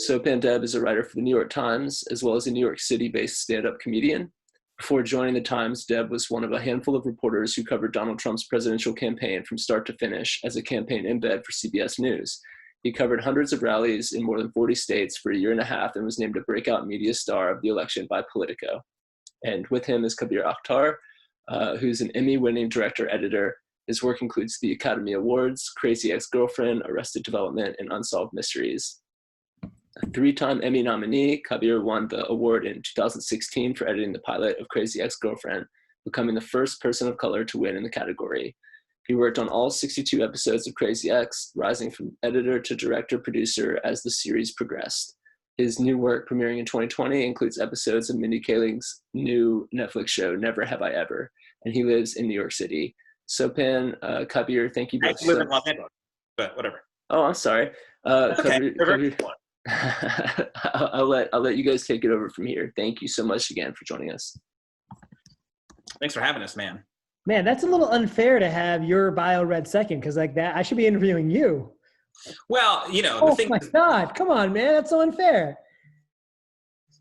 Sopan Deb is a writer for the New York Times, as well as a New York City-based stand-up comedian. Before joining the Times, Deb was one of a handful of reporters who covered Donald Trump's presidential campaign from start to finish as a campaign embed for CBS News. He covered hundreds of rallies in more than 40 states for a year and a half and was named a breakout media star of the election by Politico. And with him is Kabir Akhtar, who's an Emmy-winning director-editor. His work includes the Academy Awards, Crazy Ex-Girlfriend, Arrested Development, and Unsolved Mysteries. A three-time Emmy nominee, Kabir won the award in 2016 for editing the pilot of Crazy Ex-Girlfriend, becoming the first person of color to win in the category. He worked on all 62 episodes of Crazy Ex, rising from editor to director-producer as the series progressed. His new work, premiering in 2020, includes episodes of Mindy Kaling's new Netflix show, Never Have I Ever, and he lives in New York City. Sopan, Kabir, thank you both. I live in Los Angeles, but whatever. Oh, I'm sorry. Okay. I'll let you guys take it over from here. Thank you so much again for joining us. Thanks for having us, man. Man, that's a little unfair to have your bio read second, because like that, I should be interviewing you. Well, you know, oh my God, come on, man, that's so unfair.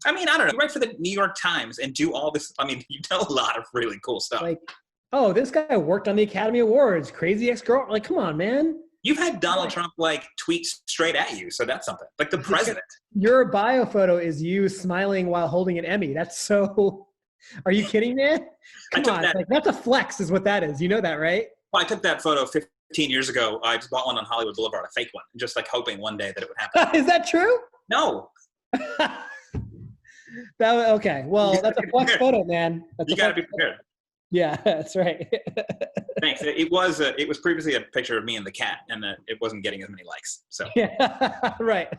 I mean, I don't know. You write for the New York Times and do all this. I mean, you know a lot of really cool stuff. Like, oh, this guy worked on the Academy Awards, Crazy Ex-Girl. Like, come on, man. You've had Donald Trump like tweet straight at you, so that's something. Like the president. Your bio photo is you smiling while holding an Emmy. That's so. Are you kidding, man? Come on, like, that's a flex, is what that is. You know that, right? Well, I took that photo 15 years ago. I just bought one on Hollywood Boulevard, a fake one, just like hoping one day that it would happen. Is that true? No. Okay. Well, that's a flex photo, man. You got to be prepared. Yeah, that's right. Thanks. It was previously a picture of me and the cat, and it wasn't getting as many likes. So. Yeah. Right.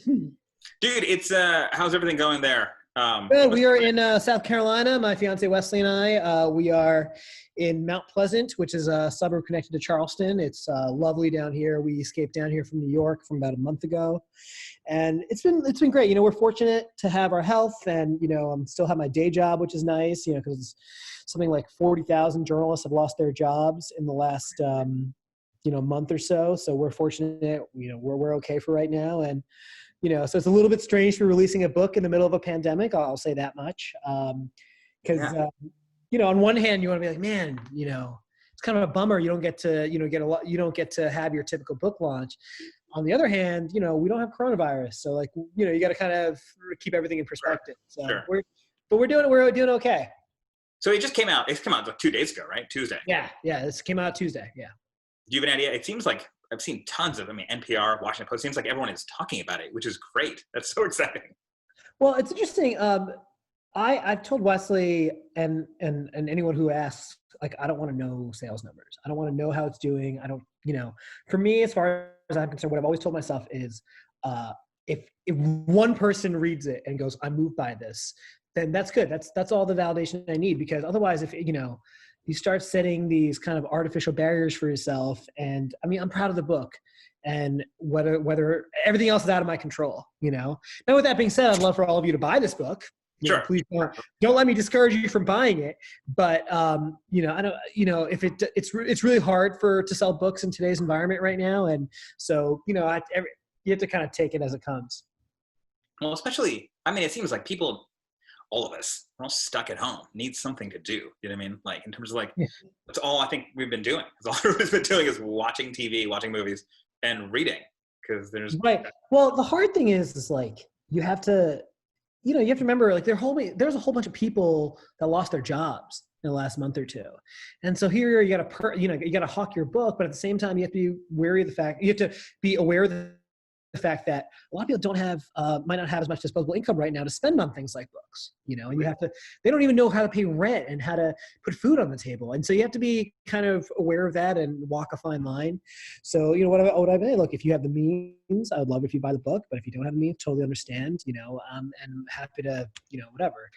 Dude, it's how's everything going there? Good. We are in South Carolina. My fiance Wesley and I. We are in Mount Pleasant, which is a suburb connected to Charleston. It's lovely down here. We escaped down here from New York from about a month ago, and it's been great. You know, we're fortunate to have our health, and you know, I'm still have my day job, which is nice. You know, because something like 40,000 journalists have lost their jobs in the last month or so. So we're fortunate. You know, we're okay for right now, and. You know, so it's a little bit strange for releasing a book in the middle of a pandemic. I'll say that much. Because, you know, on one hand, you want to be like, man, you know, it's kind of a bummer. You don't get to, you don't get to have your typical book launch. On the other hand, you know, we don't have coronavirus. So like, you know, you got to kind of keep everything in perspective. So we're doing okay. So it just came out. It came out like 2 days ago, right? Tuesday. Yeah. This came out Tuesday. Yeah. Do you have an idea? It seems like I've seen tons of, NPR, Washington Post, seems like everyone is talking about it, which is great. That's so exciting. Well, it's interesting. I've told Wesley and anyone who asks, like, I don't want to know sales numbers. I don't want to know how it's doing. I don't, you know, for me, as far as I'm concerned, what I've always told myself is if one person reads it and goes, I'm moved by this, then that's good. That's all the validation I need, because otherwise, if, you know, you start setting these kind of artificial barriers for yourself. And I mean, I'm proud of the book, and whether everything else is out of my control, you know. Now, with that being said, I'd love for all of you to buy this book. Sure. Know, please don't let me discourage you from buying it. But you know, I don't. You know, if it's really hard to sell books in today's environment right now, and so you know, you have to kind of take it as it comes. Well, especially, I mean, it seems like people. All of us, we're all stuck at home, need something to do. You know what I mean? Like in terms of like, that's all I think we've been doing. All everybody's been doing is watching TV, watching movies, and reading. Because there's right. Well, the hard thing is like you have to remember like there's a whole bunch of people that lost their jobs in the last month or two, and so here you got to hawk your book, but at the same time you have to be wary of the fact you have to be aware of the fact that a lot of people might not have as much disposable income right now to spend on things like books, you know, and they don't even know how to pay rent and how to put food on the table. And so you have to be kind of aware of that and walk a fine line. So, you know, what I mean, look, if you have the means, I would love if you buy the book, but if you don't have the means, totally understand, you know, and I'm happy to, you know, whatever.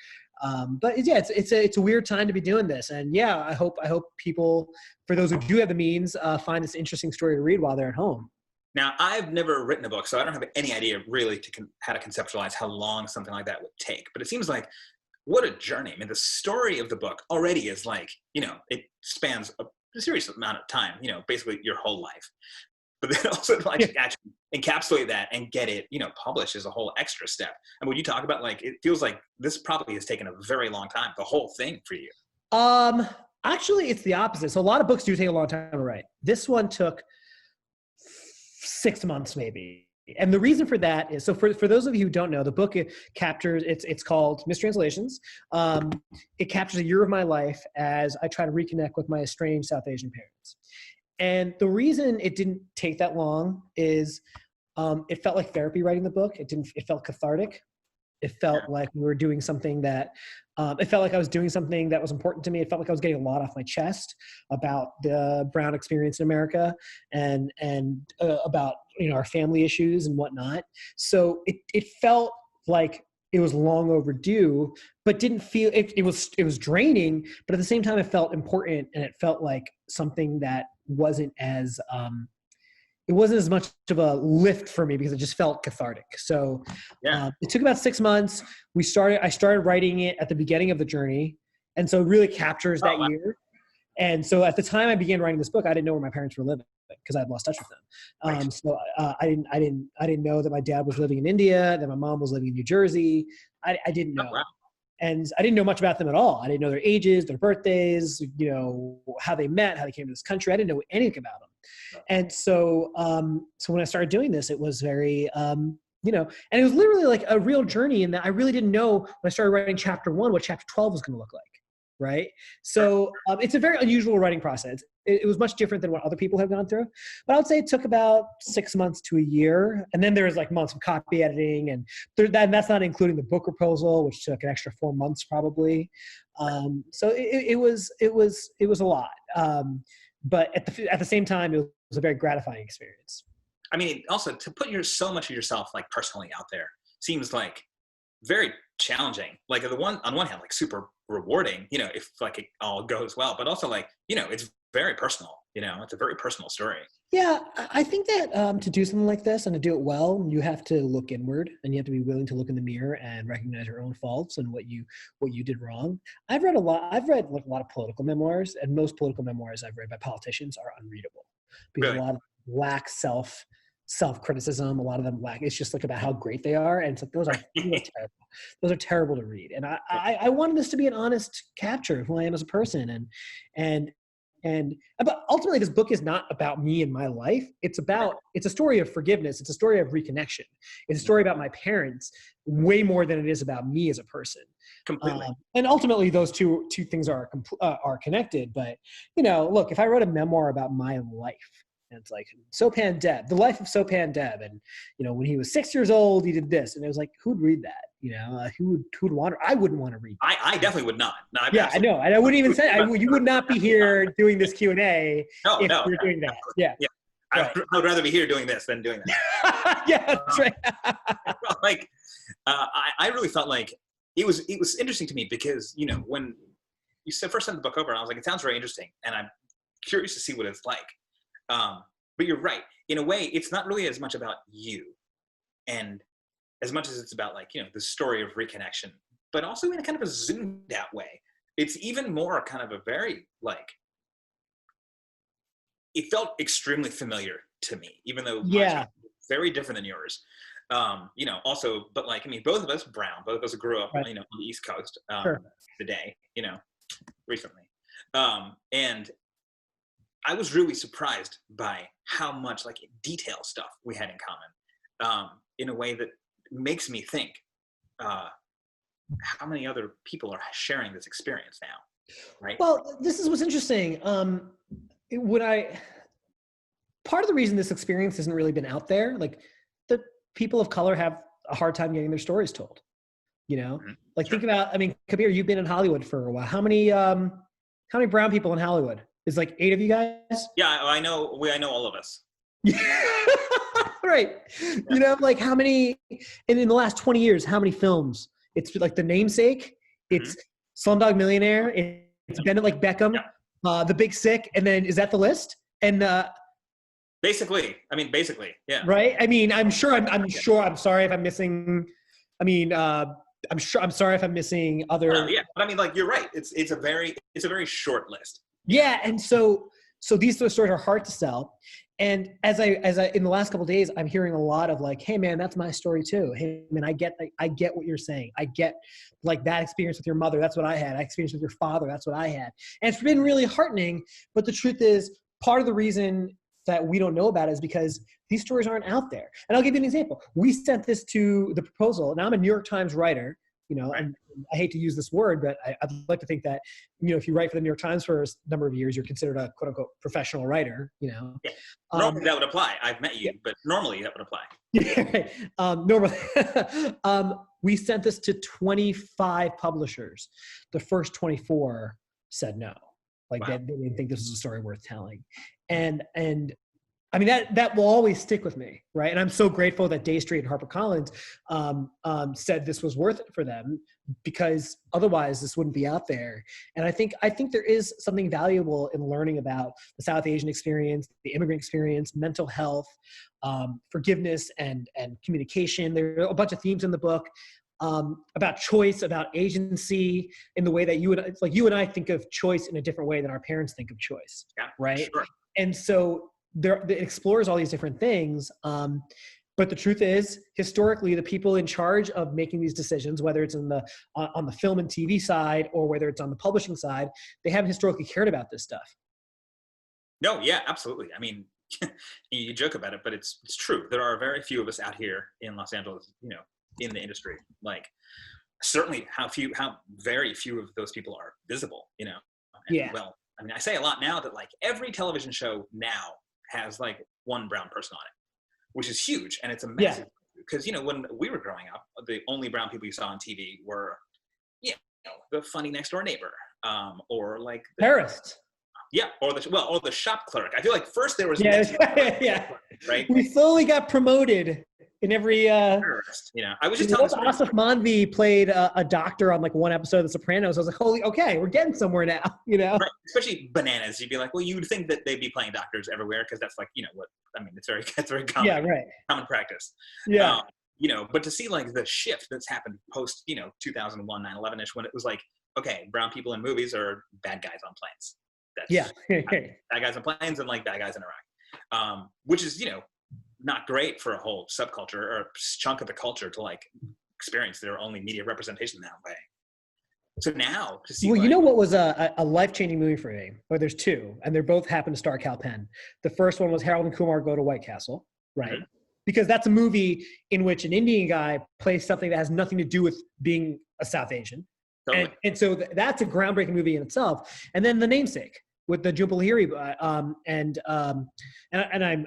But yeah, it's a weird time to be doing this. And yeah, I hope people, for those who do have the means, find this interesting story to read while they're at home. Now, I've never written a book, so I don't have any idea really how to conceptualize how long something like that would take. But it seems like, what a journey. I mean, the story of the book already is like, you know, it spans a serious amount of time, you know, basically your whole life. but then also like actually encapsulate that and get it, published is a whole extra step. And when you talk about like, it feels like this probably has taken a very long time, the whole thing for you. Actually, it's the opposite. So a lot of books do take a long time to write. This one took 6 months maybe. And the reason for that is, so for those of you who don't know, the book captures, it's called Mistranslations. It captures a year of my life as I try to reconnect with my estranged South Asian parents. And the reason it didn't take that long is it felt like therapy writing the book. It felt cathartic. It felt like we were doing something that, it felt like I was doing something that was important to me. It felt like I was getting a lot off my chest about the brown experience in America and about, our family issues and whatnot. So it felt like it was long overdue, but didn't feel, it was draining, but at the same time it felt important, and it felt like something that wasn't as, it wasn't as much of a lift for me because it just felt cathartic. So it took about 6 months. I started writing it at the beginning of the journey. And so it really captures that year. And so at the time I began writing this book, I didn't know where my parents were living because I had lost touch with them. So I didn't know that my dad was living in India, that my mom was living in New Jersey. I didn't know. Oh, wow. And I didn't know much about them at all. I didn't know their ages, their birthdays, how they met, how they came to this country. I didn't know anything about them. And so, so when I started doing this, it was very, and it was literally like a real journey in that I really didn't know when I started writing chapter 1, what chapter 12 was going to look like. Right. So it's a very unusual writing process. It was much different than what other people have gone through, but I would say it took about 6 months to a year. And then there was like months of copy editing, and that's not including the book proposal, which took an extra 4 months probably. So it was a lot. But at the same time, it was a very gratifying experience. I mean, also to put so much of yourself like personally out there seems like very challenging. Like on one hand, like super rewarding, if like it all goes well, but also like, it's very personal, it's a very personal story. Yeah. I think that to do something like this and to do it well, you have to look inward, and you have to be willing to look in the mirror and recognize your own faults and what you did wrong. I've read like a lot of political memoirs, and most political memoirs I've read by politicians are unreadable because a lot of them lack self-criticism. A lot of them lack, it's just like about how great they are. And so those are terrible. Those are terrible to read. And I wanted this to be an honest capture of who I am as a person. But ultimately this book is not about me and my life. It's a story of forgiveness. It's a story of reconnection. It's a story about my parents way more than it is about me as a person. Completely. And ultimately those two things are connected. But, look, if I wrote a memoir about my life, and it's like Sopan Deb, the life of Sopan Deb. And, when he was 6 years old, he did this. And it was like, who'd read that? Who would want to, I wouldn't want to read that. I definitely would not. No, I know. And I wouldn't even say, you would not be here doing this Q&A if you're doing that. Yeah. Right. I would rather be here doing this than doing that. Yeah, that's right. Like, I really felt like it was interesting to me because, when you first sent the book over, and I was like, it sounds very interesting. And I'm curious to see what it's like. But you're right. In a way, it's not really as much about you, and as much as it's about like, the story of reconnection, but also in a kind of a zoomed out way. It's even more kind of a very like, it felt extremely familiar to me, even though mine's very different than yours. Also, but like, I mean, both of us brown, both of us grew up, on the East Coast, today, recently. And I was really surprised by how much like detail stuff we had in common, in a way that makes me think, how many other people are sharing this experience now, right? Well, this is what's interesting. Part of the reason this experience hasn't really been out there, like the people of color have a hard time getting their stories told, like think about, I mean, Kabir, you've been in Hollywood for a while. How many brown people in Hollywood? Is like 8 of you guys? Yeah, I know all of us. Right. Like how many, and in the last 20 years, how many films? It's like The Namesake, it's Slumdog Millionaire, it's Bend It Like Beckham, The Big Sick, and then is that the list? And basically, yeah. Right? I mean, I'm sorry if I'm missing, I'm sorry if I'm missing other. Yeah, but I mean, like, you're right. It's a very short list. Yeah. And so So these sort of stories are hard to sell. And as I in the last couple of days, I'm hearing a lot of like, hey man, that's my story too. Hey man, I get what you're saying. I get like that experience with your mother. That's what I had. I experienced with your father. That's what I had. And it's been really heartening. But the truth is, part of the reason that we don't know about it is because these stories aren't out there. And I'll give you an example. We sent this to the proposal. Now I'm a New York Times writer, and I hate to use this word, but I'd like to think that, if you write for the New York Times for a number of years, you're considered a quote unquote professional writer, Yeah. Normally that would apply. I've met you, but normally that would apply. Yeah, right. Normally, we sent this to 25 publishers. The first 24 said no. Like Wow. they didn't think this was a story worth telling. And I mean, that will always stick with me, right? And I'm so grateful that Day Street and HarperCollins said this was worth it for them, because otherwise this wouldn't be out there. And I think there is something valuable in learning about the South Asian experience, the immigrant experience, mental health, forgiveness, and communication. There are a bunch of themes in the book about choice, about agency, in the way that you and I think of choice in a different way than our parents think of choice, right? Sure. And so it explores all these different things. But the truth is, historically, the people in charge of making these decisions, whether it's on the film and TV side or whether it's on the publishing side, they haven't historically cared about this stuff. No, yeah, absolutely. I mean, you joke about it, but it's true. There are very few of us out here in Los Angeles, in the industry. Like, certainly how very few of those people are visible, And, yeah. Well, I mean, I say a lot now that like every television show now has like one brown person on it, which is huge. And it's a massive, because, when we were growing up, the only brown people you saw on TV were, the funny next door neighbor, or like the terrorist. Yeah. Or the shop clerk. I feel like first there was, yeah. Right. We slowly got promoted in every, I was just telling Asif Manvi played a doctor on like one episode of The Sopranos. I was like, holy, okay, we're getting somewhere now, Right. Especially Bananas. You'd be like, well, you'd think that they'd be playing doctors everywhere, because that's like, it's very common. Yeah, right. Common practice. Yeah. But to see like the shift that's happened post, 2001, 9/11ish, when it was like, okay, brown people in movies are bad guys on planes. That's bad guys on planes and like bad guys in Iraq, which is, not great for a whole subculture or a chunk of the culture to like experience their only media representation that way. So now to see, well, what was a life-changing movie for me? Well, there's two, and they both happen to star Kal Penn. The first one was Harold and Kumar Go to White Castle, right? Mm-hmm. Because that's a movie in which an Indian guy plays something that has nothing to do with being a South Asian. Totally. And so that's a groundbreaking movie in itself. And then The Namesake with the Jhumpa Lahiri, and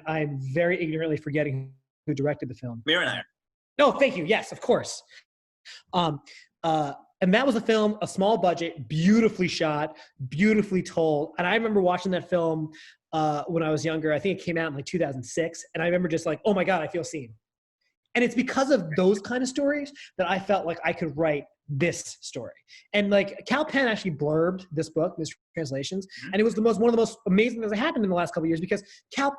I'm very ignorantly forgetting who directed the film. Mira and I. No, thank you. Yes, of course. And that was a film, a small budget, beautifully shot, beautifully told. And I remember watching that film when I was younger. I think it came out in like 2006. And I remember just like, oh my God, I feel seen. And it's because of those kind of stories that I felt like I could write this story. And like Kal Penn actually blurbed this book, Mistranslations, and it was one of the most amazing things that happened in the last couple of years, because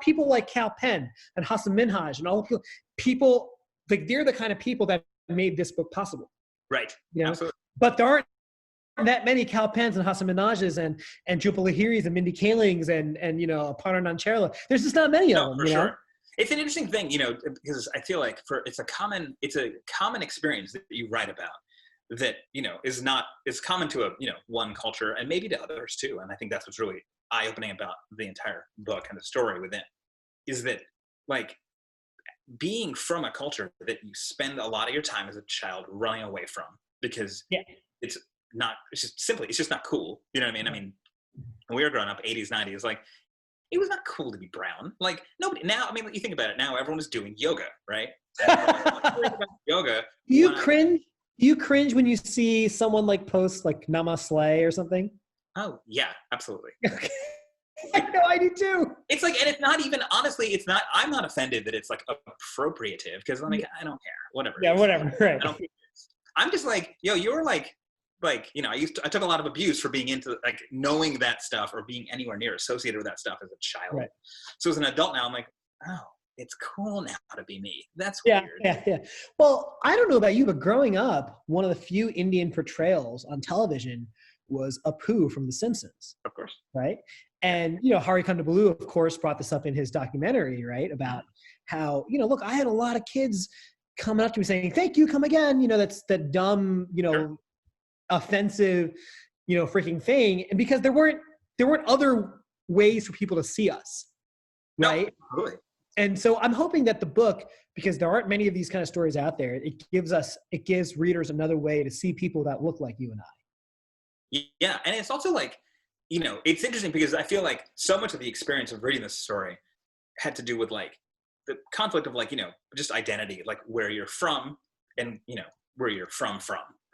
people like Kal Penn and Hassan Minhaj and all the people like, they're the kind of people that made this book possible. Right. Absolutely. But there aren't that many Kal Penns and Hassan Minhajes and Jhumpa Lahiris and Mindy Kalings and Aparna Nancherla. There's just not many of them. For sure. It's an interesting thing, because I feel like it's a common experience that you write about that, is common to one culture and maybe to others too. And I think that's what's really eye-opening about the entire book and the story within, is that like being from a culture that you spend a lot of your time as a child running away from, because it's just not cool. You know what I mean? I mean, when we were growing up, 80s, 90s, like, it was not cool to be brown. Like, nobody now, I mean, you think about it now, everyone is doing yoga, right? Yoga. Do you cringe when you see someone like post like Namaste or something? Oh yeah, absolutely. I know, I do too. It's like, and it's not even, honestly, I'm not offended that it's like appropriative, because I don't care, whatever. Yeah, whatever, right. I'm just like, you're like, I took a lot of abuse for being into like knowing that stuff or being anywhere near associated with that stuff as a child. Right. So as an adult now, I'm like, oh, it's cool now to be me. That's weird. Yeah. Well, I don't know about you, but growing up, one of the few Indian portrayals on television was Apu from The Simpsons. Of course. Right. And, you know, Hari Kondabolu, of course, brought this up in his documentary, right? About how, you know, look, I had a lot of kids coming up to me saying, thank you, come again. You know, that's that dumb, you know, Sure. offensive, you know, freaking thing. And because there weren't other ways for people to see us. Right. No, totally. And so I'm hoping that the book, because there aren't many of these kind of stories out there, it gives readers another way to see people that look like you and I. Yeah. And it's also like, you know, it's interesting because I feel like so much of the experience of reading this story had to do with like the conflict of like, you know, just identity, like where you're from and, you know, where you're from,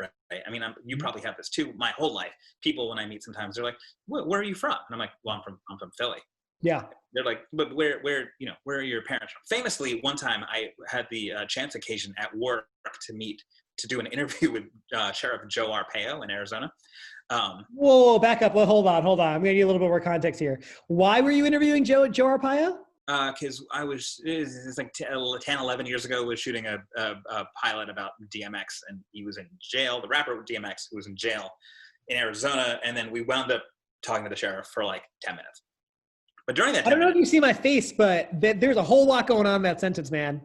right? I mean, you probably have this too. My whole life, people, when I meet sometimes, they're like, where are you from? And I'm like, well, I'm from Philly. Yeah. They're like, but where, you know, where are your parents from? Famously, one time I had the chance occasion at work to do an interview with Sheriff Joe Arpaio in Arizona. Whoa, back up. Well, hold on. I'm going to need a little bit more context here. Why were you interviewing Joe Arpaio? Because it's like 10, 11 years ago, was shooting a pilot about DMX, and he was in jail. The rapper DMX, who was in jail in Arizona, and then we wound up talking to the sheriff for like 10 minutes. But during that 10 I don't know if you see my face, but there's a whole lot going on in that sentence, man.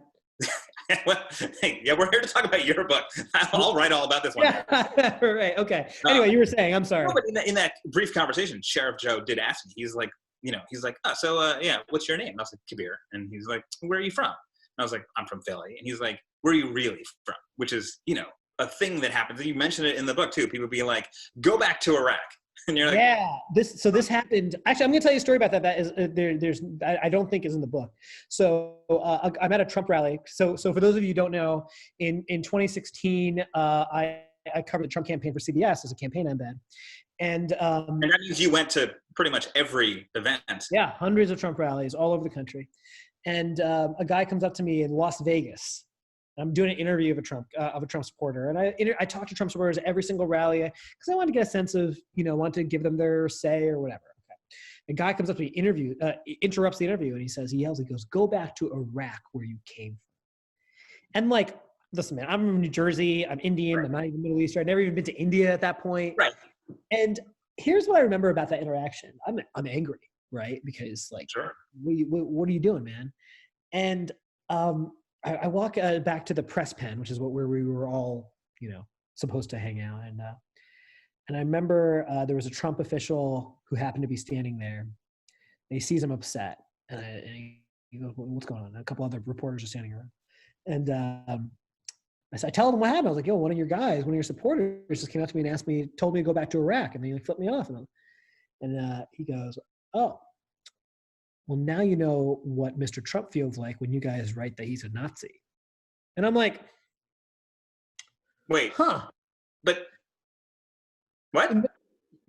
Well, hey, yeah, we're here to talk about your book. I'll write all about this one. Yeah, right. Okay. Anyway, you were saying, I'm sorry. No, but in that brief conversation, Sheriff Joe did ask me. He's like, you know, yeah, what's your name? And I was like, Kabir. And he's like, where are you from? And I was like, I'm from Philly. And he's like, where are you really from? Which is, you know, a thing that happens. You mentioned it in the book too. People being like, go back to Iraq. And you're like, yeah, this happened. Actually, I'm going to tell you a story about that. That is I don't think is in the book. So I'm at a Trump rally. So for those of you who don't know, in 2016, I covered the Trump campaign for CBS as a campaign embed, and that means you went to pretty much every event. Yeah, hundreds of Trump rallies all over the country, and a guy comes up to me in Las Vegas. I'm doing an interview of a Trump supporter, and I talk to Trump supporters at every single rally because I want to get a sense of, you know, want to give them their say or whatever. Okay. A guy comes up to me, interrupts the interview, and he goes, "Go back to Iraq where you came from." And like, listen, man, I'm from New Jersey. I'm Indian. Right. I'm not even Middle Eastern. I've never even been to India at that point. Right. And here's what I remember about that interaction. I'm angry, right? Because like, sure. What are you doing, man? And I walk back to the press pen, which is where we were all, you know, supposed to hang out. And I remember there was a Trump official who happened to be standing there. And he sees him upset. And he goes, what's going on? And a couple other reporters are standing around. And I tell him what happened. I was like, yo, one of your supporters just came up to me and told me to go back to Iraq. And then he flipped me off. And he goes, oh. Well, now you know what Mr. Trump feels like when you guys write that he's a Nazi. And I'm like, wait, huh? But what?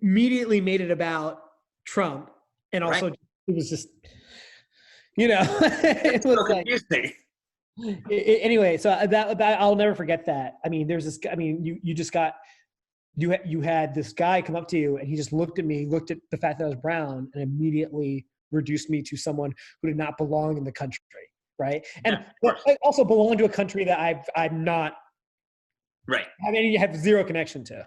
Immediately made it about Trump. And also It was just, you know, it was like, confusing. Anyway, so that I'll never forget that. I mean, there's this, I mean, you had this guy come up to you and he just looked at me, looked at the fact that I was brown, and immediately reduced me to someone who did not belong in the country, right? And I also belong to a country that I'm not right. have zero connection to.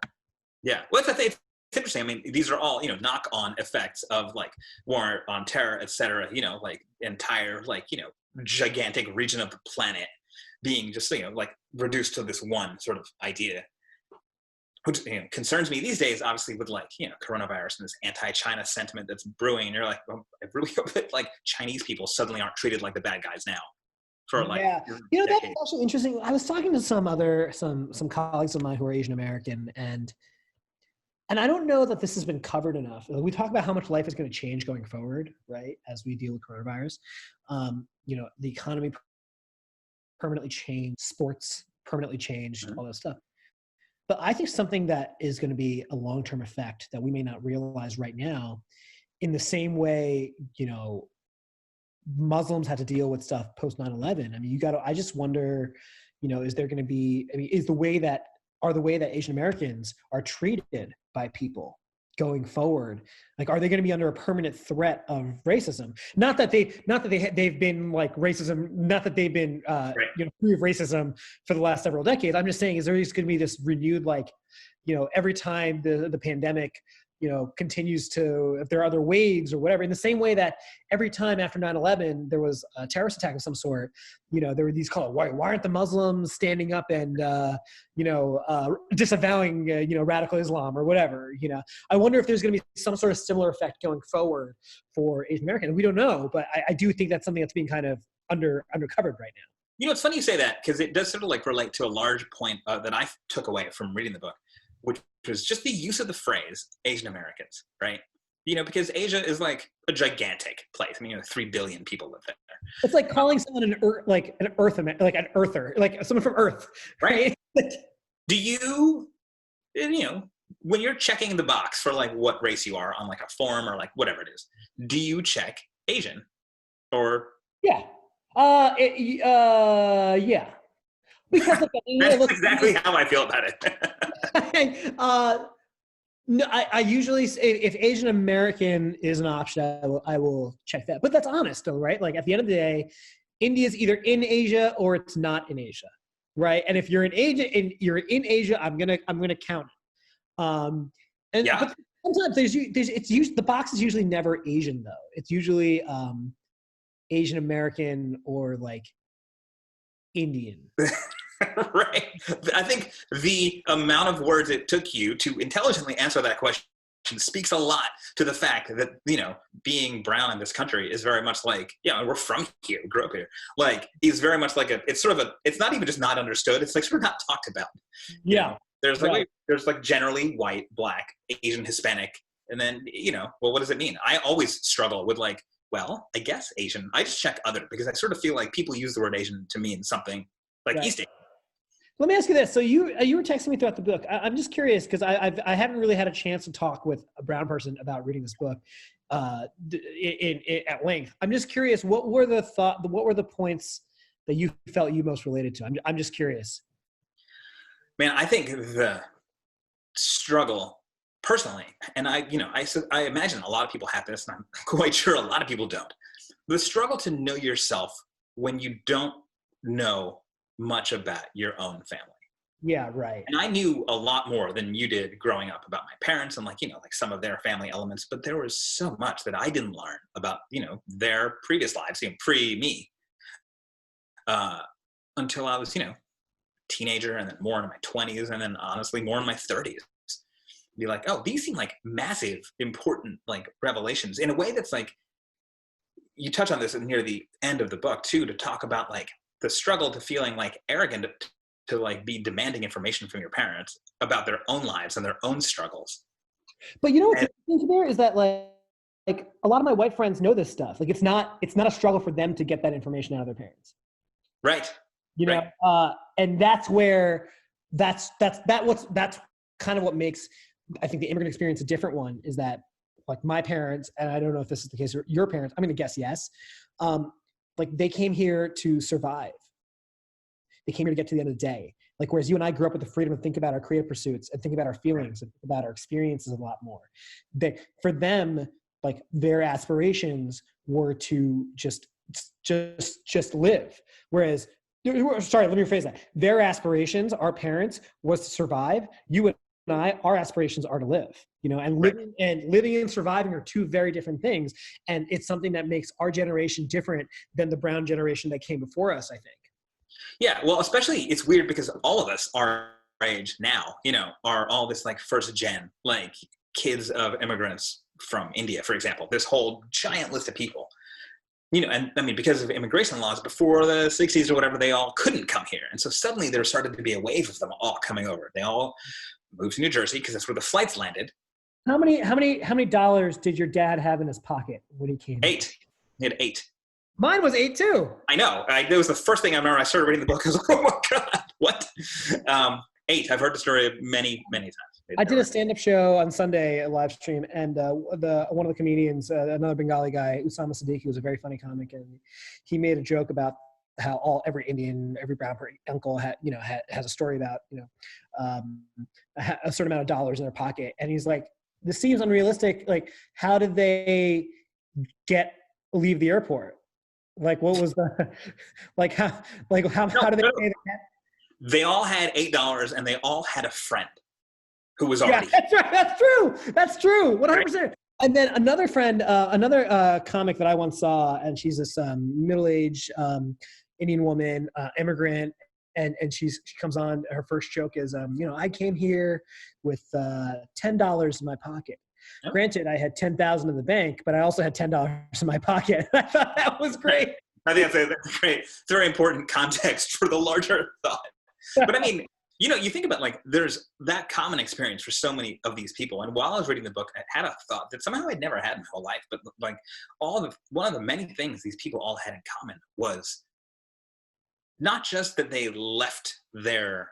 Yeah, well, it's interesting. I mean, these are all, you know, knock-on effects of like war on terror, et cetera. You know, like entire like, you know, gigantic region of the planet being just, you know, like reduced to this one sort of idea. Which, you know, concerns me these days, obviously, with like, you know, coronavirus and this anti-China sentiment that's brewing. And you're like, well, I really hope that like Chinese people suddenly aren't treated like the bad guys now. For like, yeah, you know, that's also interesting. I was talking to some colleagues of mine who are Asian American, and I don't know that this has been covered enough. We talk about how much life is going to change going forward, right, as we deal with coronavirus. You know, the economy permanently changed, sports permanently changed, all that stuff. But I think something that is going to be a long-term effect that we may not realize right now, in the same way, you know, Muslims had to deal with stuff post 9/11. I mean, I just wonder, you know, is there going to be, I mean, are the way that Asian Americans are treated by people going forward? Like, are they going to be under a permanent threat of racism? Not that they've been like racism, not that they've been free of racism for the last several decades. I'm just saying, is there just going to be this renewed, like, every time the pandemic continues to, if there are other waves or whatever, in the same way that every time after 9/11 there was a terrorist attack of some sort, there were these called, why aren't the Muslims standing up and disavowing radical Islam or whatever. I wonder if there's going to be some sort of similar effect going forward for Asian Americans. We don't know, but I do think that's something that's being kind of undercovered right now. It's funny you say that, because it does sort of like relate to a large point that I took away from reading the book, which was just the use of the phrase Asian Americans, right? Because Asia is like a gigantic place. I mean, 3 billion people live there. It's like calling someone an earther, like someone from Earth, right? Do you, when you're checking the box for like what race you are on like a form or like whatever it is, do you check Asian or? Yeah. Yeah. Because that's exactly how I feel about it. No, I usually say if Asian American is an option, I will check that. But that's honest, though, right? Like, at the end of the day, India is either in Asia or it's not in Asia, right? And if you're in Asia, I'm gonna count it. But sometimes the box is usually never Asian, though. It's usually Asian American or like Indian. Right. I think the amount of words it took you to intelligently answer that question speaks a lot to the fact that, being brown in this country is very much like, we're from here, we grew up here. Like, is very much like it's not even just not understood. It's like sort of not talked about. Yeah. There's like, there's like generally white, black, Asian, Hispanic. And then, well, what does it mean? I always struggle with like, well, I guess Asian. I just check other, because I sort of feel like people use the word Asian to mean something like East Asian. Let me ask you this. So you were texting me throughout the book. I'm just curious, because I haven't really had a chance to talk with a brown person about reading this book at length. I'm just curious, what were the points that you felt you most related to? I'm just curious. Man, I think the struggle personally, and I imagine a lot of people have this, and I'm quite sure a lot of people don't. The struggle to know yourself when you don't know much about your own family. Yeah, right. And I knew a lot more than you did growing up about my parents and like some of their family elements, but there was so much that I didn't learn about, their previous lives, pre-me, until I was, teenager, and then more in my 20s, and then honestly more in my 30s. Be like, oh, these seem like massive, important, like revelations in a way that's like, you touch on this near the end of the book too, to talk about like the struggle to feeling like arrogant to like be demanding information from your parents about their own lives and their own struggles. But what's interesting there is that like a lot of my white friends know this stuff. Like, it's not a struggle for them to get that information out of their parents. Right. And that's where that's kind of what makes, I think, the immigrant experience a different one, is that like my parents, and I don't know if this is the case for your parents, I'm going to guess yes. Like, they came here to survive. They came here to get to the end of the day. Like, whereas you and I grew up with the freedom to think about our creative pursuits and think about our feelings and think about our experiences a lot more. For them, like, their aspirations were to just live. Whereas, sorry, let me rephrase that. Their aspirations, our parents, was to survive. You and I, our aspirations are to live, and living and surviving are two very different things. And it's something that makes our generation different than the brown generation that came before us, I think. Yeah. Well, especially it's weird because all of us our age now, are all this like first gen, like kids of immigrants from India, for example, this whole giant list of people, and I mean, because of immigration laws before the 60s or whatever, they all couldn't come here. And so suddenly there started to be a wave of them all coming over. They all moved to New Jersey because that's where the flights landed. How many dollars did your dad have in his pocket when he came? 8. He had 8. Mine was 8 too. I know. That was the first thing I remember. I started reading the book. I was like, oh my God, what? 8. I've heard the story many, many times. I did a stand-up show on Sunday, a live stream, and one of the comedians, another Bengali guy, Usama Siddiqui, was a very funny comic, and he made a joke about how every Indian, every brown uncle has a story about a certain amount of dollars in their pocket, and he's like, this seems unrealistic. Like, how did they leave the airport? Like, what was the, like, how did they pay the cat? They all had $8 and they all had a friend who was already. Yeah, that's right. That's true. That's true. 100%. And then another friend, another comic that I once saw, and she's this middle-aged Indian woman, immigrant, and she comes on. Her first joke is, I came here with $10 in my pocket. Yep. Granted, I had $10,000 in the bank, but I also had $10 in my pocket. I thought that was great. I think that's great. It's very important context for the larger thought. But I mean, you think about, like, there's that common experience for so many of these people. And while I was reading the book, I had a thought that somehow I'd never had in my whole life. But like one of the many things these people all had in common was not just that they left their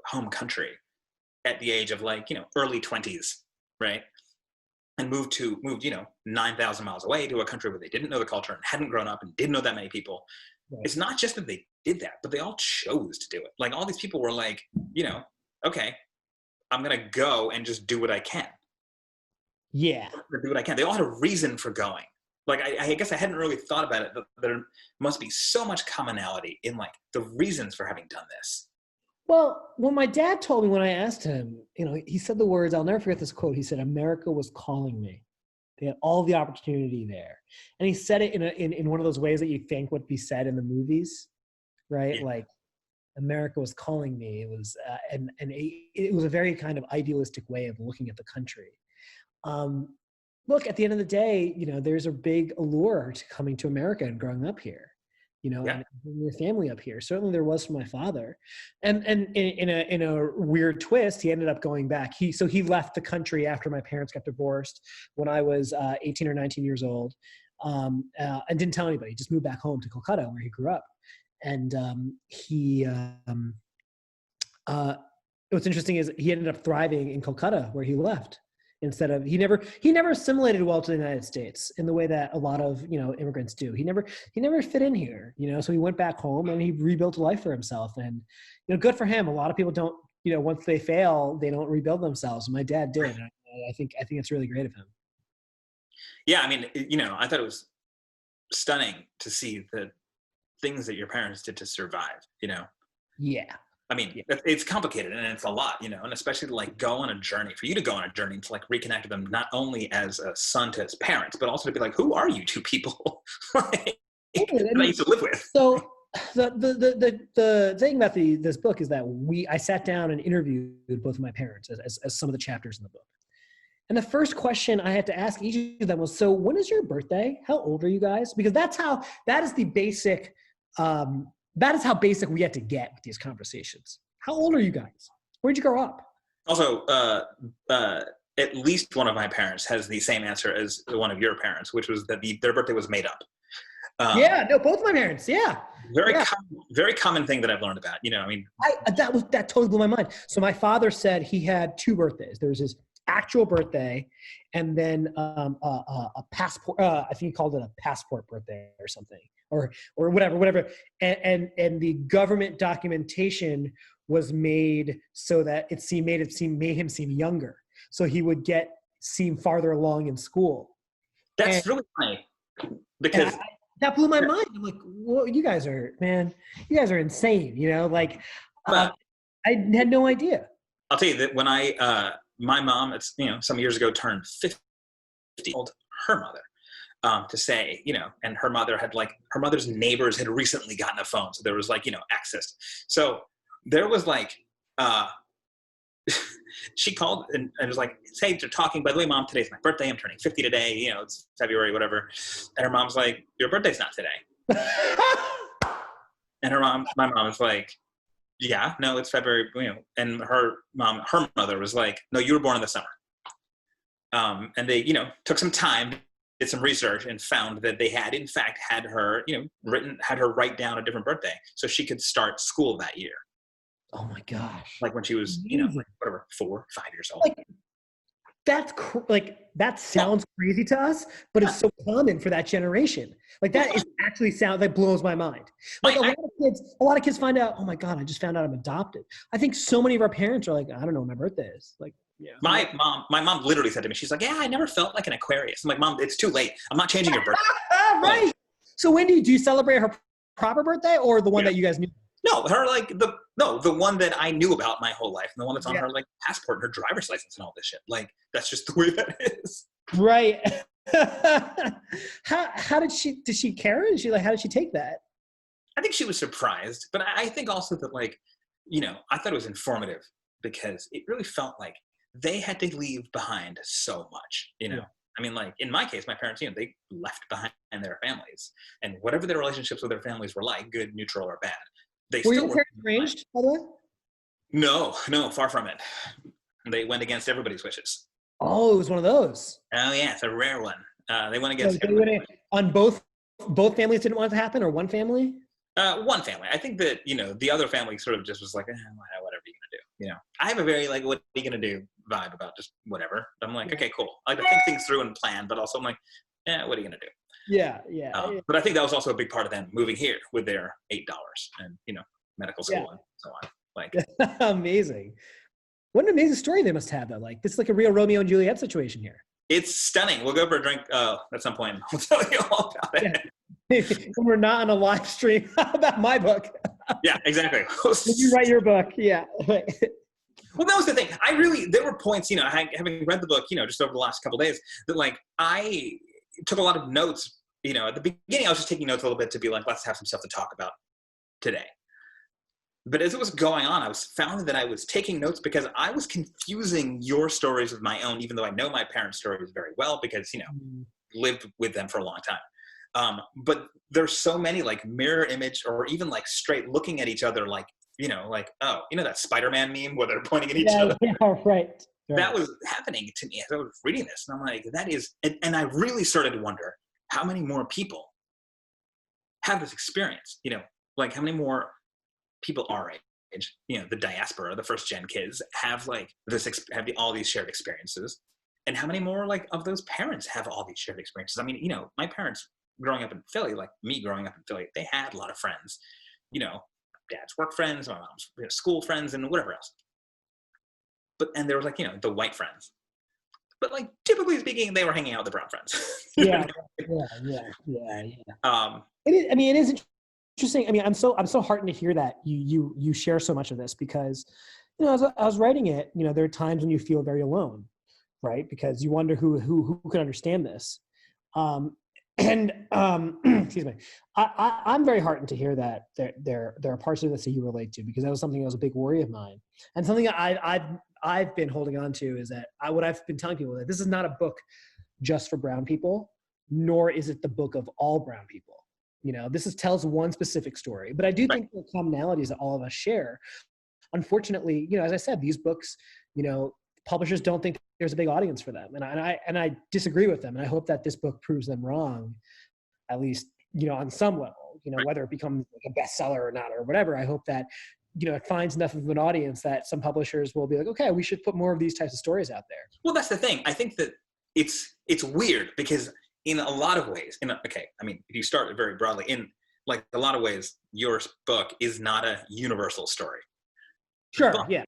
home country at the age of, like, early 20s, right? And moved 9,000 miles away to a country where they didn't know the culture and hadn't grown up and didn't know that many people. Right. It's not just that they did that, but they all chose to do it. Like, all these people were like, okay, I'm going to go and just do what I can. Yeah. Do what I can. They all had a reason for going. Like, I guess I hadn't really thought about it, but there must be so much commonality in, like, the reasons for having done this. Well, when my dad told me, when I asked him, he said the words, I'll never forget this quote. He said, "America was calling me." They had all the opportunity there. And he said it in one of those ways that you think would be said in the movies, right? Yeah. Like, America was calling me. It was, it was a very kind of idealistic way of looking at the country. Look, at the end of the day, there's a big allure to coming to America and growing up here, and bringing your family up here. Certainly there was for my father. And in a weird twist, he ended up going back. He left the country after my parents got divorced when I was 18 or 19 years old, and didn't tell anybody. He just moved back home to Kolkata, where he grew up. And what's interesting is he ended up thriving in Kolkata, where he left. Instead of, he never assimilated well to the United States in the way that a lot of immigrants do. He never fit in here, so he went back home and he rebuilt a life for himself. And good for him. A lot of people don't, once they fail, they don't rebuild themselves. My dad did. And I think it's really great of him. Yeah, I mean, I thought it was stunning to see the things that your parents did to survive. Yeah. I mean, it's complicated and it's a lot, and especially to, like, go on a journey, for you to go on a journey to, like, reconnect with them, not only as a son to his parents, but also to be like, who are you two people that I used to live with? So the thing about this book is that I sat down and interviewed both of my parents as some of the chapters in the book. And the first question I had to ask each of them was, so when is your birthday? How old are you guys? Because that is the basic, that is how basic we had to get with these conversations. How old are you guys? Where'd you grow up? Also, at least one of my parents has the same answer as one of your parents, which was that their birthday was made up. Both of my parents. Yeah. Very common thing that I've learned about, that totally blew my mind. So my father said he had two birthdays. There was his actual birthday and then a passport. I think he called it a passport birthday or something. Or whatever, and the government documentation was made so that made him seem younger, so he would seem farther along in school. That's really funny because that blew my mind. I'm like, well, you guys are insane, I had no idea. I'll tell you that when my mom, some years ago turned 50, told her mother. To say, and her mother's neighbors had recently gotten a phone. So there was access. So there was she called and was like, hey, they're talking, by the way, Mom, today's my birthday. I'm turning 50 today. It's February, whatever. And her mom's like, your birthday's not today. And my mom was like, yeah, no, it's February, and her mother was like, no, you were born in the summer. And they, took some time, did some research, and found that they had in fact had her, had her write down a different birthday so she could start school that year. Oh my gosh. Like when she was, 4, 5 years old. That sounds crazy to us, but it's so common for that generation. That is actually that blows my mind. A lot of kids find out, oh my God, I just found out I'm adopted. I think so many of our parents are like, I don't know what my birthday is. Yeah. My mom literally said to me, she's like, yeah, I never felt like an Aquarius. I'm like, Mom, it's too late. I'm not changing your birthday. Right. So when do you celebrate her proper birthday or the one that you guys knew? No, the one that I knew about my whole life, and the one that's on her like passport and her driver's license and all this shit. Like, that's just the way that is. Right. How did she care? How did she take that? I think she was surprised, but I think also that, like, you know, I thought it was informative because it really felt like they had to leave behind so much, you know. Yeah. I mean, like, in my case, my parents, you know, they left behind their families, and whatever their relationships with their families were like, good, neutral, or bad, they were still your parents arranged, by the way? No, far from it. They went against everybody's wishes. Oh, it was one of those. Oh yeah, it's a rare one. They went against everybody. On both families didn't want it to happen, or one family? One family. I think that, you know, the other family sort of just was like, whatever you're gonna do. You know, I have a very like, what are you gonna do vibe about just whatever. I'm like, okay, cool. I like to think things through and plan, but also I'm like, what are you gonna do? Yeah. But I think that was also a big part of them moving here with their $8 and, you know, medical school and so on. Like, amazing. What an amazing story they must have, though. Like, this is like a real Romeo and Juliet situation here. It's stunning. We'll go for a drink at some point. I'll tell you all about it. We're not on a live stream about my book. Yeah, exactly. When you write your book, yeah. Well, that was the thing. There were points, you know, having read the book, you know, just over the last couple of days, that like I took a lot of notes. You know, at the beginning, I was just taking notes a little bit to be like, let's have some stuff to talk about today. But as it was going on, I found that I was taking notes because I was confusing your stories with my own, even though I know my parents' stories very well because, you know, lived with them for a long time. But there's so many like mirror image or even like straight looking at each other like, you know, like, oh, you know that Spider-Man meme where they're pointing at each other? Yeah, right. That was happening to me as I was reading this. And I'm like, that is, and I really started to wonder how many more people have this experience, you know, like how many more people our age, you know, the diaspora, the first gen kids have like all these shared experiences, and how many more like of those parents have all these shared experiences. I mean, you know, my parents growing up in Philly, like me growing up in Philly, they had a lot of friends, you know, dad's work friends, my mom's school friends, and whatever else. And there was like, you know, the white friends, but like typically speaking, they were hanging out with the brown friends. Yeah. It is interesting. I mean, I'm so heartened to hear that you share so much of this because, you know, as I was writing it, you know, there are times when you feel very alone, right? Because you wonder who can understand this. Excuse me. I'm very heartened to hear that there are parts of this that you relate to because that was something that was a big worry of mine, and something that I've been holding on to is that what I've been telling people that this is not a book just for brown people, nor is it the book of all brown people. You know, this tells one specific story, but I do think the commonalities that all of us share. Unfortunately, you know, as I said, these books, you know, publishers don't think there's a big audience for them, and I disagree with them, and I hope that this book proves them wrong, at least, you know, on some level. You know, whether it becomes like a bestseller or not or whatever, I hope that, you know, it finds enough of an audience that some publishers will be like, okay, we should put more of these types of stories out there. Well, that's the thing. I think that it's weird because in a lot of ways, I mean, if you start very broadly, in like a lot of ways, your book is not a universal story. Sure, but yeah.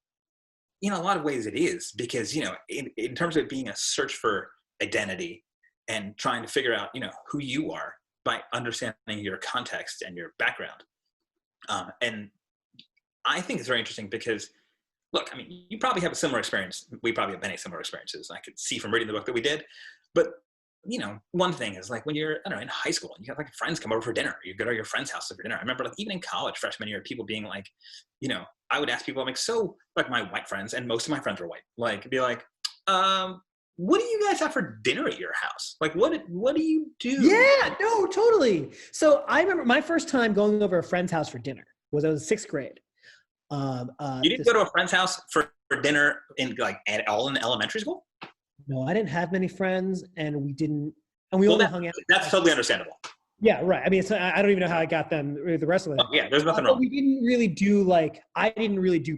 In a lot of ways it is because, you know, in terms of it being a search for identity and trying to figure out, you know, who you are by understanding your context and your background. And I think it's very interesting because, look, I mean, you probably have a similar experience. We probably have many similar experiences. I could see from reading the book that we did. But, you know, one thing is like when you're, I don't know, in high school and you got like friends come over for dinner, you go to your friend's house for dinner. I remember like even in college, freshman year, people being like, you know, I would ask people, I'm like, so like my white friends, and most of my friends were white, like be like, what do you guys have for dinner at your house? Like, what do you do? Yeah, no, totally. So I remember my first time going over a friend's house for dinner was I was in 6th grade. You didn't go to a friend's house for dinner in like all in elementary school? No, I didn't have many friends, and we only hung out. That's totally understandable. Yeah, right. I mean, I don't even know how I got them the rest of it. Oh, yeah, there's nothing wrong. We didn't really do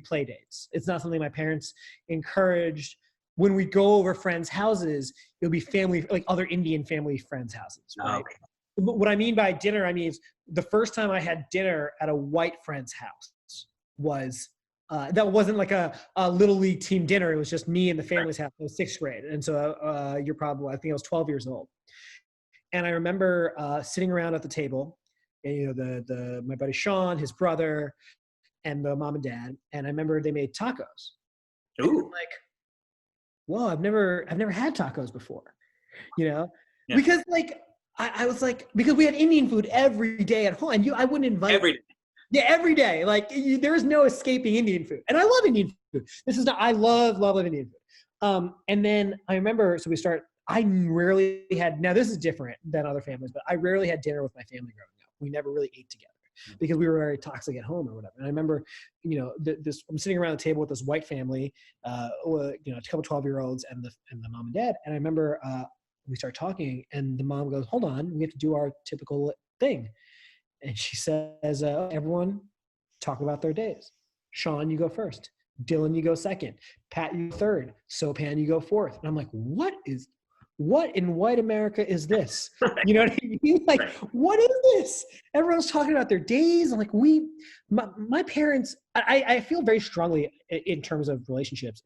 play dates. It's not something my parents encouraged. When we go over friends' houses, it'll be family, like other Indian family friends' houses, right? Okay. What I mean by dinner, I mean the first time I had dinner at a white friend's house was that wasn't like a little league team dinner. It was just me and the family's house. It was 6th grade. And so you're probably, I think I was 12 years old. And I remember sitting around at the table, and, you know, my buddy Sean, his brother, and the mom and dad. And I remember they made tacos. Ooh. Like, whoa, I've never had tacos before, you know? Yeah. Because like, I was like, because we had Indian food every day at home, and I wouldn't invite every day. Yeah, every day. Like there's no escaping Indian food, and I love Indian food. I love Indian food. And then I remember, so I rarely had. Now this is different than other families, but I rarely had dinner with my family growing up. We never really ate together because we were very toxic at home or whatever. And I remember, you know, I'm sitting around the table with this white family, you know, a couple 12-year-olds and the mom and dad, and I remember. We start talking, and the mom goes, hold on, we have to do our typical thing. And she says, everyone talk about their days. Sean, you go first. Dylan, you go second. Pat, you go third. Sopan, you go fourth. And I'm like, what in white America is this? You know what I mean? Like, what is this? Everyone's talking about their days. I'm like, my parents, I feel very strongly in terms of relationships.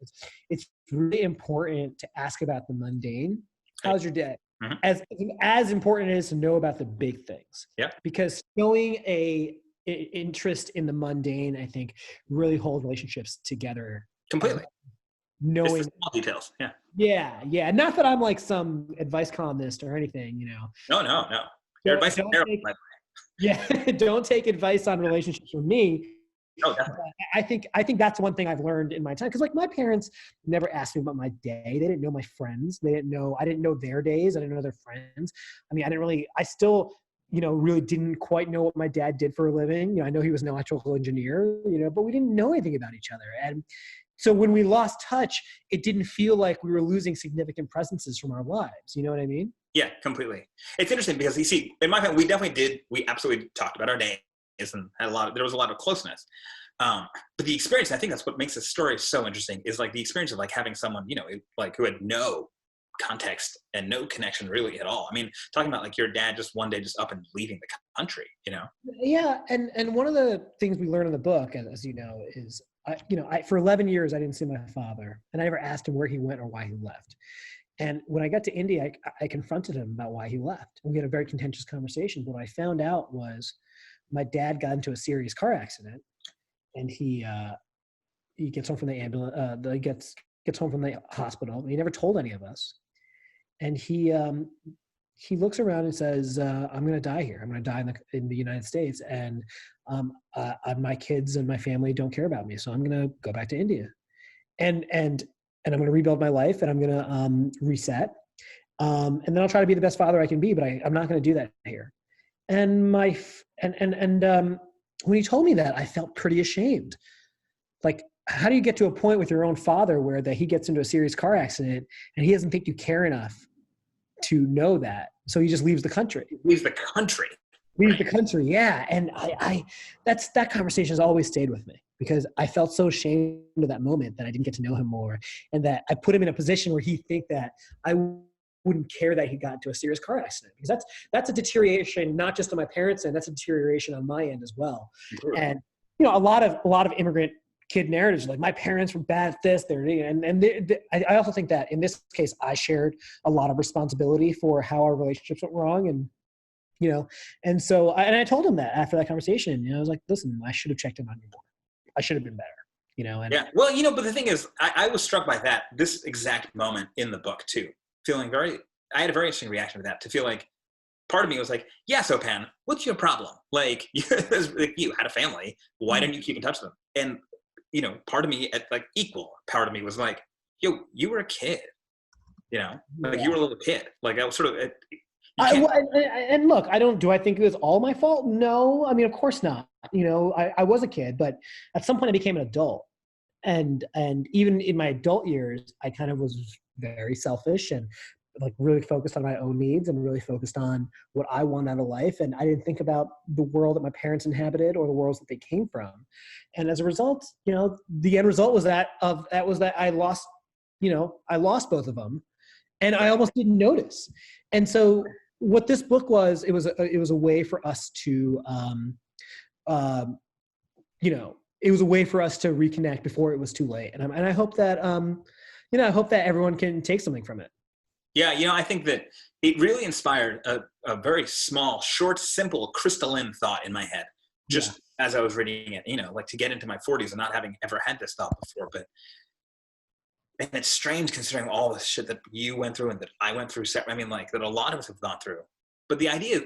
It's really important to ask about the mundane. How's your day? Mm-hmm. As important it is to know about the big things. Yeah. Because showing a interest in the mundane, I think, really holds relationships together. Completely. Knowing small details. Yeah. Yeah. Yeah. Not that I'm like some advice columnist or anything, you know. No. Your advice is terrible, by the way. Yeah. Don't take advice on relationships from me. Oh, definitely. I think that's one thing I've learned in my time. Because like my parents never asked me about my day. They didn't know my friends. I didn't know their days. I didn't know their friends. I mean, I still, you know, really didn't quite know what my dad did for a living. You know, I know he was an electrical engineer, you know, but we didn't know anything about each other. And so when we lost touch, it didn't feel like we were losing significant presences from our lives. You know what I mean? Yeah, completely. It's interesting because you see, in my family, we absolutely talked about our days and there was a lot of closeness. But the experience, I think that's what makes this story so interesting, is like the experience of like having someone, you know, like who had no context and no connection really at all. I mean, talking about like your dad just one day just up and leaving the country, you know? Yeah. And one of the things we learn in the book, as you know, is, for 11 years, I didn't see my father, and I never asked him where he went or why he left. And when I got to India, I confronted him about why he left. And we had a very contentious conversation. But what I found out was my dad got into a serious car accident, and he gets home from the ambulance, gets home from the hospital. He never told any of us. And he looks around and says, I'm going to die here. I'm going to die in the United States. And my kids and my family don't care about me. So I'm going to go back to India. And I'm going to rebuild my life, and I'm going to reset. And then I'll try to be the best father I can be, but I'm not going to do that here. And when he told me that, I felt pretty ashamed. Like, how do you get to a point with your own father where he gets into a serious car accident and he doesn't think you care enough to know that? So he just leaves the country. Leaves the country. Yeah. And that conversation has always stayed with me, because I felt so ashamed of that moment that I didn't get to know him more, and that I put him in a position where he'd think that I wouldn't care that he got into a serious car accident, because that's a deterioration, not just on my parents' end, that's a deterioration on my end as well. Sure. And, you know, a lot of immigrant kid narratives, like my parents were bad at this, I also think that in this case, I shared a lot of responsibility for how our relationships went wrong. And, you know, and so, I told him that after that conversation, you know, I was like, listen, I should have checked in on you more. I should have been better, you know? And yeah. Well, you know, but the thing is, I was struck by this exact moment in the book too, I had a very interesting reaction to that, to feel like part of me was like, yeah, Sopan, what's your problem? Like, you had a family. Why didn't you keep in touch with them? And, you know, part of me, equal part of me was like, yo, you were a kid, you know, like you were a little kid. Like I was sort of, and look, do I think it was all my fault? No, I mean, of course not. You know, I was a kid, but at some point I became an adult. And even in my adult years, I kind of was very selfish and like really focused on my own needs and really focused on what I want out of life. And I didn't think about the world that my parents inhabited or the worlds that they came from. And as a result, you know, the end result was that I lost both of them, and I almost didn't notice. And so what this book was, it was a way for us to, you know, it was a way for us to reconnect before it was too late. And I hope that, I hope that everyone can take something from it. Yeah, I think that it really inspired a very small, short, simple, crystalline thought in my head, just as I was reading it, like to get into my 40s and not having ever had this thought before. And it's strange considering all the shit that you went through and that I went through. I mean, like that a lot of us have gone through. But the idea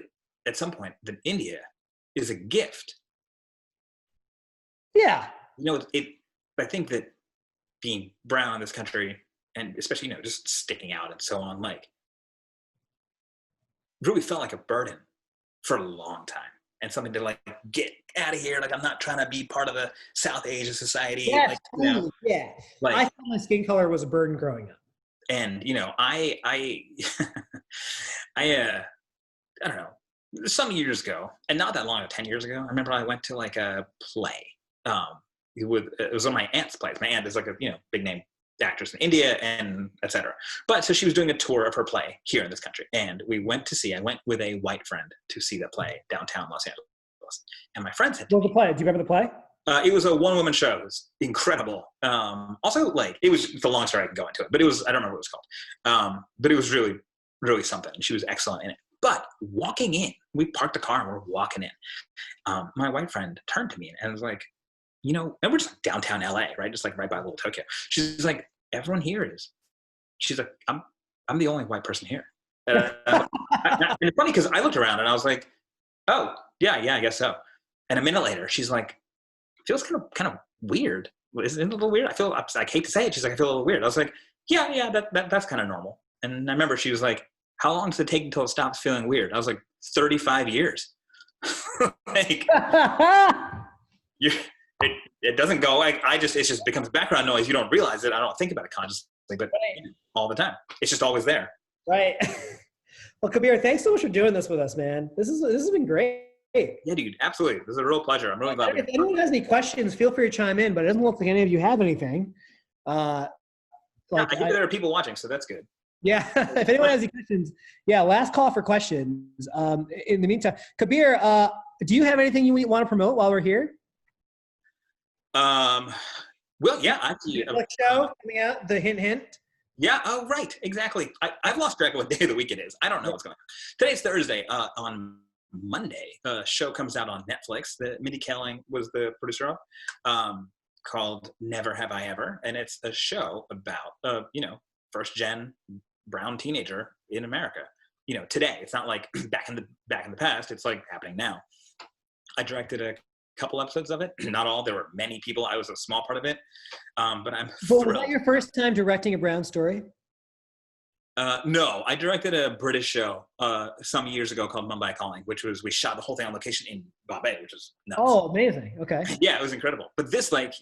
at some point that India is a gift. Yeah. I think that being brown in this country, and especially, just sticking out and so on, like, really felt like a burden for a long time. And something to, like, get out of here. Like, I'm not trying to be part of the South Asian society. Yes, like, yeah. Like, I thought my skin color was a burden growing up. And, I don't know, some years ago, and not that long, 10 years ago, I remember I went to, like, a play. It was one of my aunt's plays. My aunt is, like, a, big name actress in India and etc. But so she was doing a tour of her play here in this country, and I went with a white friend to see the play downtown Los Angeles. And my friend said, "What was the play? Do you remember the play?" It was a one-woman show. It was incredible. Also, like, it was the long story. I can go into it, but I don't remember what it was called. But it was really, really something. And she was excellent in it. But walking in, we parked the car and we're walking in. My white friend turned to me and was like, and we're just like downtown LA, right? Just like right by Little Tokyo. She's like, everyone here is. She's like, I'm the only white person here. And it's funny because I looked around and I was like, oh yeah, I guess so. And a minute later, she's like, it feels kind of weird. Isn't it a little weird? I hate to say it. She's like, I feel a little weird. I was like, yeah, that's kind of normal. And I remember she was like, how long does it take until it stops feeling weird? I was like, 35 years. Like, it doesn't go like it just becomes background noise. You don't realize it. I don't think about it consciously, but all the time, it's just always there. Right. Well, Kabir, thanks so much for doing this with us, man. This has been great. Yeah, dude, absolutely. This is a real pleasure. I'm really glad. If anyone has any questions, feel free to chime in. But it doesn't look like any of you have anything. I hear there are people watching, so that's good. Yeah. If anyone has any questions, last call for questions. In the meantime, Kabir, do you have anything you want to promote while we're here? Well, yeah, actually, show coming out. The hint. Yeah. Oh, right. Exactly. I've lost track of what day of the week it is. I don't know what's going on. Today's Thursday. On Monday, a show comes out on Netflix that Mindy Kaling was the producer of, called Never Have I Ever, and it's a show about first gen brown teenager in America. Today. It's not like back in the past. It's like happening now. I directed a couple episodes of it. Not all. There were many people. I was a small part of it. But I'm thrilled. Was that your first time directing a brown story? No, I directed a British show some years ago called Mumbai Calling, we shot the whole thing on location in Bombay, which is nuts. Oh, amazing. Okay. Yeah, it was incredible. But this, like,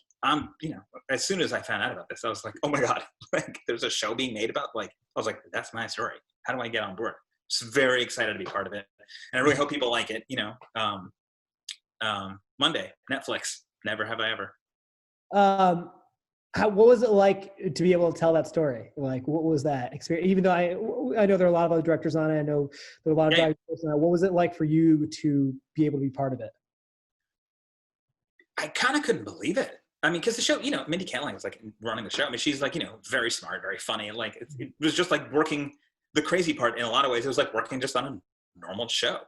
as soon as I found out about this, I was like, oh my God, like, there's a show being made about, like, I was like, that's my story. How do I get on board? Just very excited to be part of it. And I really hope people like it, Monday, Netflix, Never Have I Ever. What was it like to be able to tell that story? Like, what was that experience? Even though I know there are a lot of other directors on it. I know there are a lot of directors on it. What was it like for you to be able to be part of it? I kind of couldn't believe it. I mean, because the show, Mindy Kaling was like running the show. I mean, she's like, very smart, very funny. Like, it was just like working. The crazy part in a lot of ways, it was like working just on a normal show.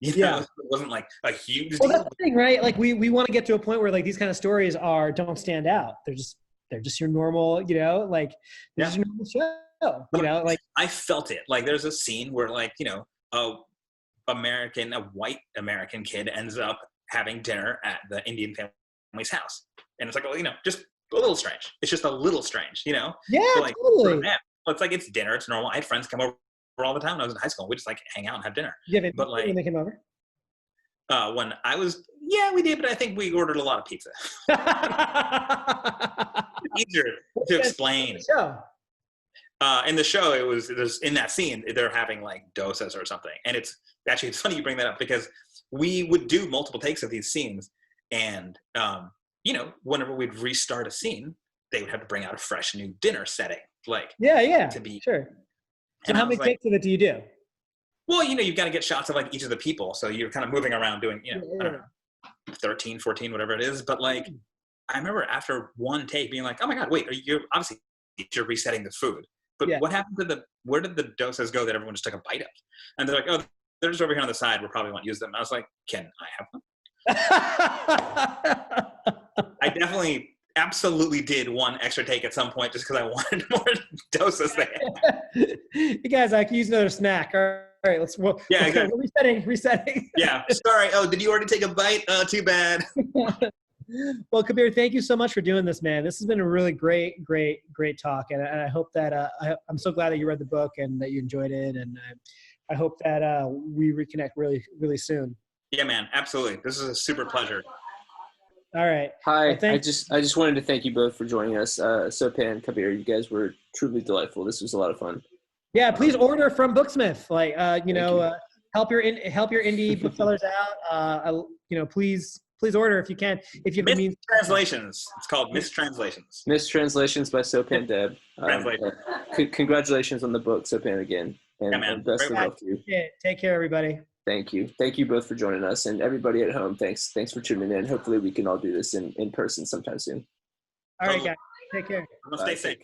It wasn't like a huge deal. That's the thing, right? Like, we want to get to a point where, like, these kind of stories don't stand out. They're just your normal, like, this is your normal show, like. I felt it. Like, there's a scene where, like, a white American kid ends up having dinner at the Indian family's house. And it's like, well, just a little strange. It's just a little strange, Yeah, like, totally. It's like, it's dinner. It's normal. I had friends come over all the time when I was in high school. We just, like, hang out and have dinner. Yeah, but, like, when they came over? When I was, we did, but I think we ordered a lot of pizza. Easier to explain. In the show, it was in that scene, they're having, like, dosas or something. And it's funny you bring that up, because we would do multiple takes of these scenes. And, whenever we'd restart a scene, they would have to bring out a fresh new dinner setting. Like, to be sure. So how many takes of it do you do? Well, you've got to get shots of, like, each of the people. So you're kind of moving around doing, I don't know, 13, 14, whatever it is. But, like, I remember after one take being like, oh my God, wait, you're resetting the food. But what happened to where did the doses go that everyone just took a bite of? And they're like, oh, they're just over here on the side. We probably won't use them. And I was like, can I have them? I definitely, absolutely did one extra take at some point just because I wanted more doses there. You guys, I can use another snack. All right, exactly. Resetting. Yeah, sorry. Oh, did you already take a bite? Too bad. Well, Kabir, thank you so much for doing this, man. This has been a really great talk, and I hope that I'm so glad that you read the book and that you enjoyed it, and I hope that we reconnect really soon. Yeah, man, absolutely. This is a super pleasure. All right. Hi. Well, I just wanted to thank you both for joining us. Sopan, Kabir, you guys were truly delightful. This was a lot of fun. Yeah, please order from Booksmith. Like, help your indie booksellers out. Please order if you can. If you have the means. Translations. It's called Mistranslations. Mistranslations by Sopan Deb. Congratulations on the book, Sopan, again. And best of luck to you. Yeah, take care, everybody. Thank you. Thank you both for joining us, and everybody at home. Thanks for tuning in. Hopefully we can all do this in person sometime soon. All right, guys. Take care. Stay safe.